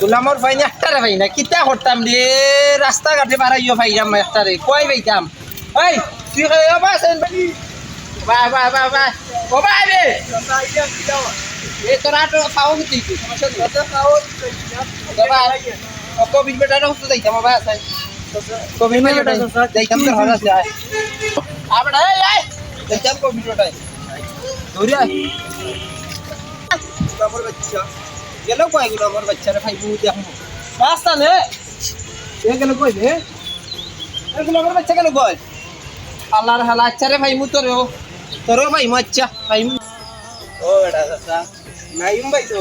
গোলামর ভাই না একটারে ভাই না কিতা করতাম রে রাস্তাঘাটে পারাইও ভাইরাম একটারে কই ভাইতাম এই তুই বাবা আছেন বাই বাই বাই বাই ও ভাই রে এ তোরা তো পাও কি তুই সমস্যা নেই তো পাও বাবা কবির বেটাটা হচ্ছে যাইতাম বাবা আছে কবির বেটা যাইতাম তোর হারা যায় আবড়া এই এই যাইতাম কবির বেটাই ধরে গোলামর বাচ্চা গেল কই গোলামর বাচ্চারে ভাই বউ দেখো রাস্তা নে এ গেল কই রে এ গোলামর বাচ্চা গেল কই আল্লাহর হালা আচ্ছা রে ভাই মু তোরও ভাই মু আচ্ছা ভাই ও বেটা চাচা নাইম ভাই তো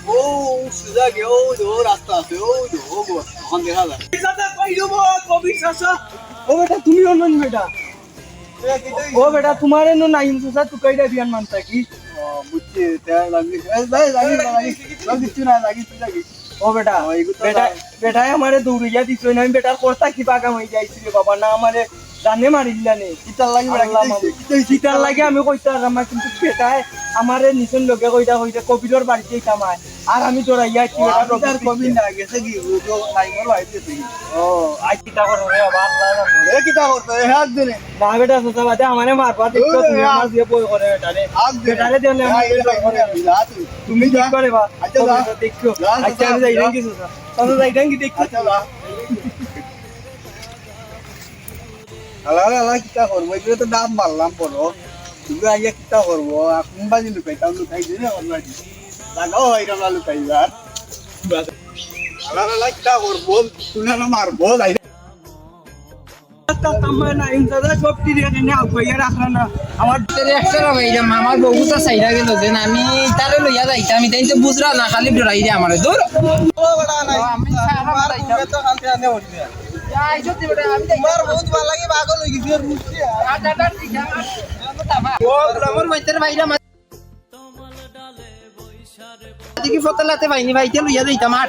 ও সুজা গে ও রাস্তা আছে ও ওখান দেখা যায় চাচা কই দেবো কবির চাচা ও বেটা তুমি অনন বেটা ও বেটা তোমারে নো নাইম চাচা তু কইডা বিয়ান মানতা কি বুঝছি তে লাগি ভাই লাগি কিছু না লাগি তুই লাগি ও বেটা বেটা বেটা আমারে দৌড়িয়া দিছ না আমি বেটার কথা কি পাগা হই যাইছি রে বাবা না আমারে জানে মারিলা নে কিতার লাগি বেটা কিতার লাগি আমি কইতা আমার কিন্তু বেটায় আমারে নিছন লগে কইতা কইতা কবিরর বাড়িতে কামায় আর আমি তোরাইয়া কি বেটা ডক্টর কবির না গেছে কি ও নাইমর হইছে কি ও আই কিতা করো রে বাবা আল্লাহ জানে এ কিতা করতে হে হাত দিনে না বেটা সোসা বাদে আমারে মারবা দেখছো তুমি আমার দিয়ে বই করে বেটারে বেটারে দেলে তুমি কি করে বা আচ্ছা দেখছো আচ্ছা আমি যাই নাকি সোসা সোসা যাই নাকি দেখছো আচ্ছা আলা কিতা করবো এগুলো তো দাম মারলাম পড়ো তুমি আইয়া কিতা করবো কোন বাজি লুকাইতাম লুকাই দিলে অলরেডি লাগাও হইরাম লুকাইবার আলা কিতা করবো তুমি না মারবো যাই আমার বউটা চাইরা গেল যে আমি তারে লইয়া যাইতাম আমি তাই তো বুঝরা না খালি ডরাই রে আমার দূর ফতলাতে ভাইনি ভাইতে লইয়া যাইতাম আমার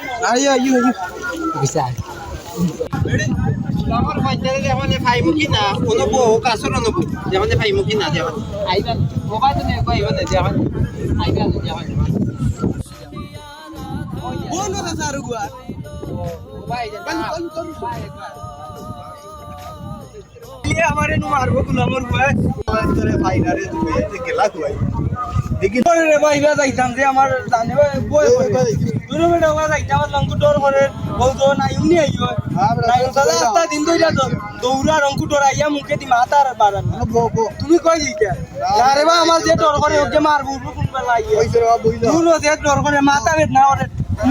ভাইতে যেমন ভাইমুখী না কোনো বউ কাছর অনুভূত যেমন ভাইমুখী না যেমন আইবা মোবাইল তো নেই কইবা না যেমন আইবা যেমন কোন না সারু গুয়া ভাই কোন ये हमारे नु मारबो गुलामर हुआ तोरे भाई नारे दुबे गेला तुई দেখি রে ভাই বা যাইতাম যে আমার জানে বই দূরে বেটা ওয়া যাইতাম লঙ্কু ডর করে বউ তো নাই উনি আইও নাই দাদা আস্তা দিন দইরা দৌড়া রঙ্কু ডর আইয়া মুখে দি মাথার বাড়ান তুমি কই দিতা আরে বা আমার যে ডর করে ওকে মারবো কোন বেলা আইয়া কইছে রে বইলা দূর যে ডর করে মাথা বেদ না ওরে